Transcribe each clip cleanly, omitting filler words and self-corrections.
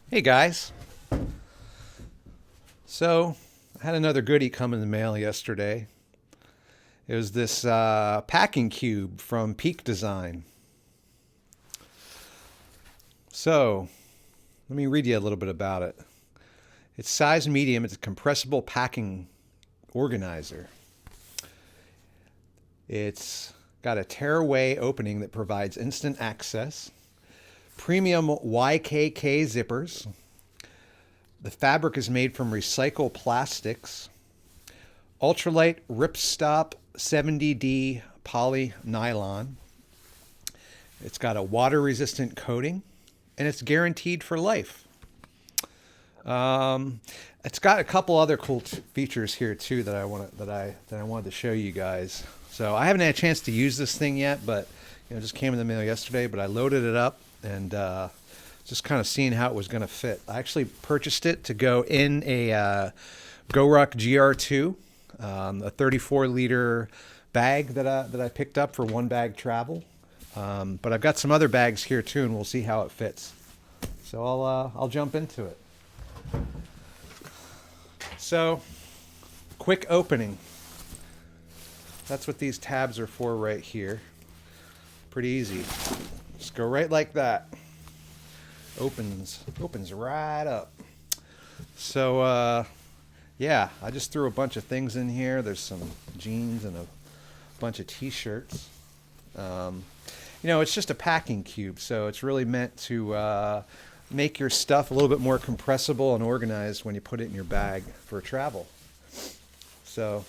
Hey guys. So, I had another goodie come in the mail yesterday. It was this packing cube from Peak Design. So, let me read you a little bit about it. It's size medium, it's a compressible packing organizer. It's got a tearaway opening that provides instant access, premium YKK zippers. The fabric is made from recycled plastics, ultralight ripstop 70D poly nylon. It's got a water resistant coating and it's guaranteed for life. Um, it's got a couple other cool features here too that I wanted to show you guys. So I haven't had a chance to use this thing yet, but it just came in the mail yesterday. But I loaded it up and just kind of seeing how it was going to fit. I actually purchased it to go in a GoRuck GR2, a 34-liter bag that I picked up for one bag travel. But I've got some other bags here too, and we'll see how it fits. So I'll jump into it. So, quick opening. That's what these tabs are for right here. Pretty easy. Just go right like that. Opens right up. So yeah, I just threw a bunch of things in here. There's some jeans and a bunch of t-shirts. It's just a packing cube, so it's really meant to make your stuff a little bit more compressible and organized when you put it in your bag for travel. So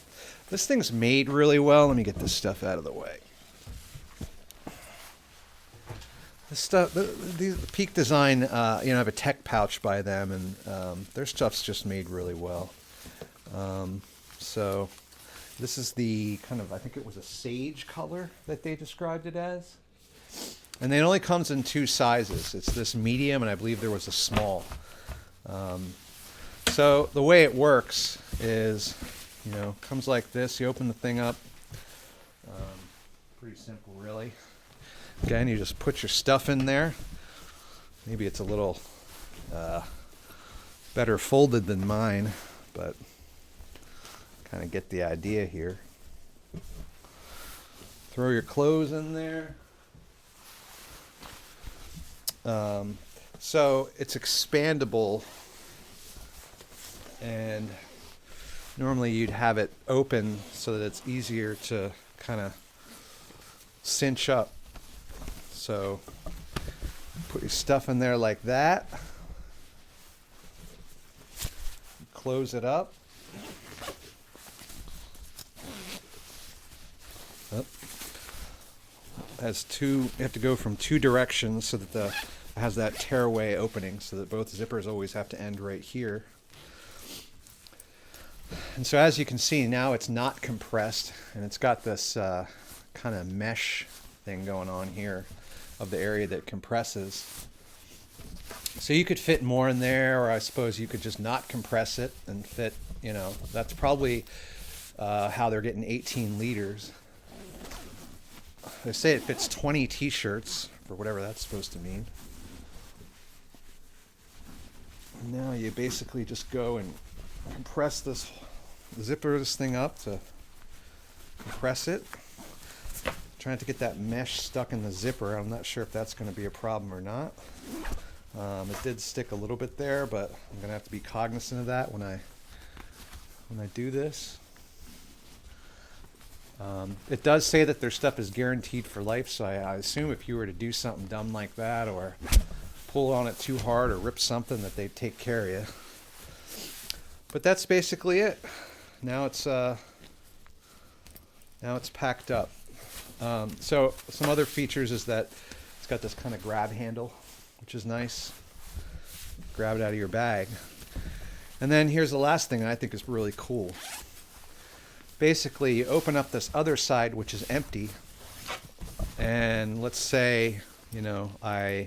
this thing's made really well. Let me get this stuff out of the way. This stuff, the Peak Design, I have a tech pouch by them, and their stuff's just made really well. So this is the kind of, I think it was a sage color that they described it as. And it only comes in two sizes. It's this medium, and I believe there was a small. So the way it works is, comes like this. You open the thing up. Pretty simple, really. Again, you just put your stuff in there. Maybe it's a little better folded than mine, but kind of get the idea here. Throw your clothes in there. So it's expandable, and normally you'd have it open so that it's easier to kind of cinch up. So put your stuff in there like that. Close it up. Oh. Has two. You have to go from two directions so that it has that tearaway opening, so that both zippers always have to end right here. And so as you can see, now it's not compressed, and it's got this kind of mesh thing going on here of the area that compresses. So you could fit more in there, or I suppose you could just not compress it and fit, that's probably how they're getting 18 liters. They say it fits 20 t-shirts, or whatever that's supposed to mean. Now you basically just go and compress zipper this thing up to compress it. Trying to get that mesh stuck in the zipper. I'm not sure if that's going to be a problem or not. It did stick a little bit there, but I'm going to have to be cognizant of that when I do this. It does say that their stuff is guaranteed for life, so I assume if you were to do something dumb like that, or pull on it too hard, or rip something, that they'd take care of you. But that's basically it. Now it's packed up. So some other features is that it's got this kind of grab handle, which is nice. Grab it out of your bag. And then here's the last thing I think is really cool. Basically, you open up this other side, which is empty, and let's say, I'm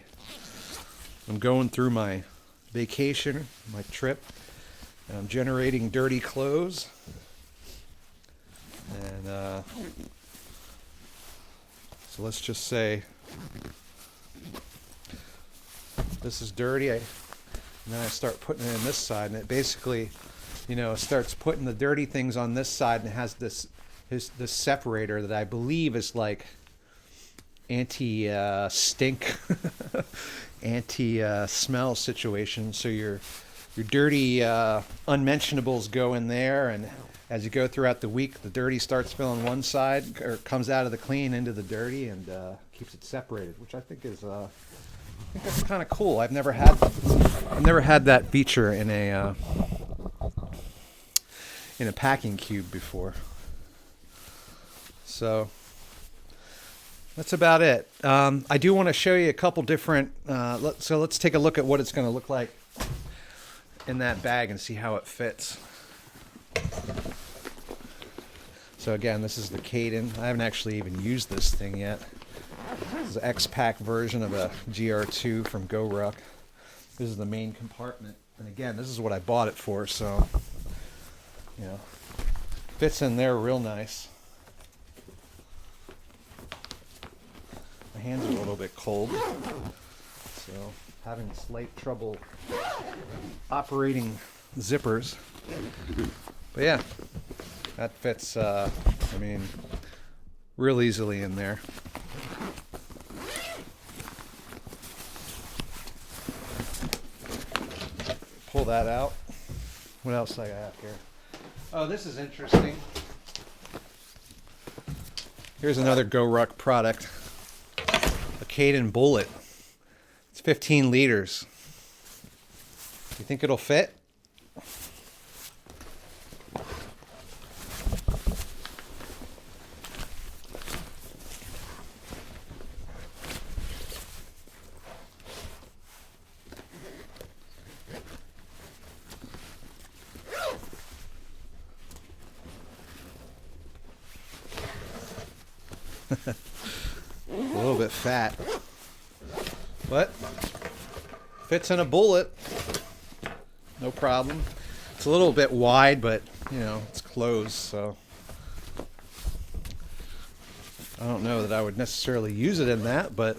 going through my vacation, my trip, and I'm generating dirty clothes, and so let's just say this is dirty. And then I start putting it in this side, and it basically, you know, starts putting the dirty things on this side, and it has this separator that I believe is like anti stink, anti smell situation. So your dirty unmentionables go in there, and as you go throughout the week, the dirty starts filling one side, or comes out of the clean into the dirty, and keeps it separated, which I think is I think that's kind of cool. I've never had that feature in a packing cube before. So that's about it. I do want to show you a couple different. So let's take a look at what it's going to look like in that bag and see how it fits. So again, this is the Kadon. I haven't actually even used this thing yet. This is an X-Pack version of a GR2 from GoRuck. This is the main compartment. And again, this is what I bought it for, so, you know, fits in there real nice. My hands are a little bit cold, so having slight trouble operating zippers. But yeah, that fits, I mean, real easily in there. Pull that out. What else I got here? Oh, this is interesting. Here's another GoRuck product. A Kadon Bullet. It's 15 liters. You think it'll fit? A little bit fat, but fits in a bullet, no problem. It's a little bit wide, but you know, it's closed, so I don't know that I would necessarily use it in that, but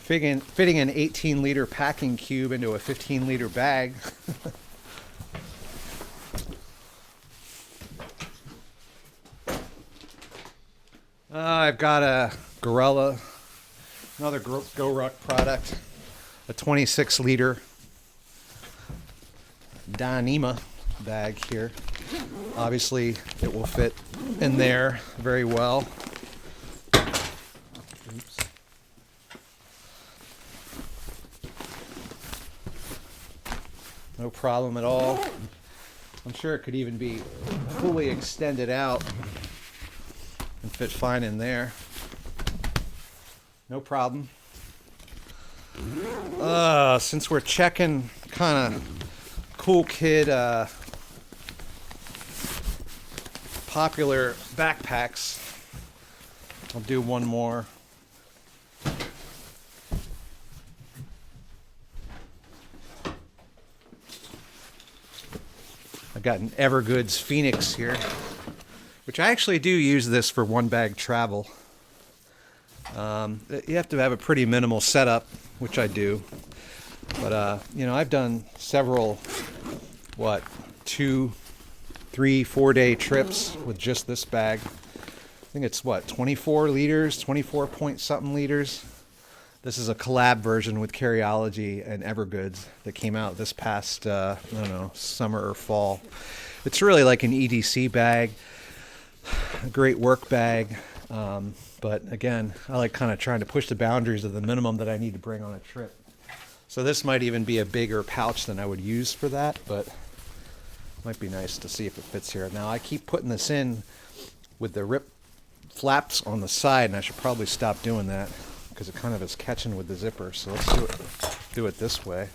fitting an 18-liter packing cube into a 15-liter bag. I've got a Gorilla, another GoRuck product, a 26-liter Dyneema bag here. Obviously, it will fit in there very well. Oops. No problem at all. I'm sure it could even be fully extended out and fit fine in there. No problem. Since we're checking kind of cool kid popular backpacks, I'll do one more. I got an Evergoods Phoenix here, which I actually do use this for one bag travel. You have to have a pretty minimal setup, which I do. But, you know, I've done several, 2, 3, 4 day trips with just this bag. I think it's 24 liters, 24 point something liters. This is a collab version with Carryology and Evergoods that came out this past, I don't know, summer or fall. It's really like an EDC bag, a great work bag. But again, I like kind of trying to push the boundaries of the minimum that I need to bring on a trip. So this might even be a bigger pouch than I would use for that, but it might be nice to see if it fits here. Now I keep putting this in with the rip flaps on the side, and I should probably stop doing that because it kind of is catching with the zipper. So let's do it this way.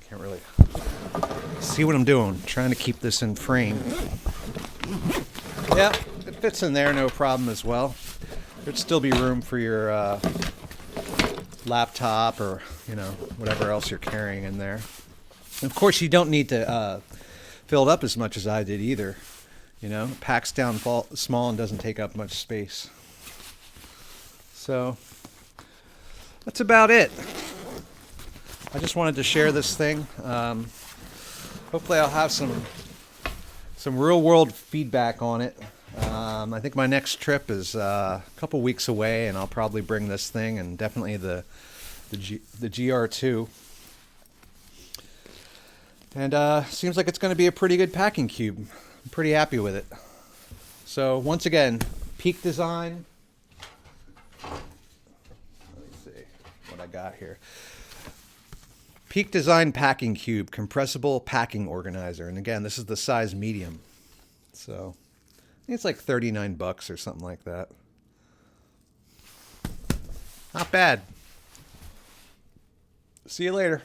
Can't really see what I'm doing. Trying to keep this in frame. Yeah, it fits in there, no problem as well. There'd still be room for your laptop or, you know, whatever else you're carrying in there. And of course, you don't need to fill it up as much as I did either. You know, it packs down small and doesn't take up much space. So that's about it. I just wanted to share this thing. Hopefully I'll have some real world feedback on it. I think my next trip is a couple weeks away, and I'll probably bring this thing and definitely the GR2. And seems like it's going to be a pretty good packing cube. I'm pretty happy with it. So once again, Peak Design. Let me see what I got here. Peak Design Packing Cube, compressible packing organizer. And again, this is the size medium. So I think it's like $39 or something like that. Not bad. See you later.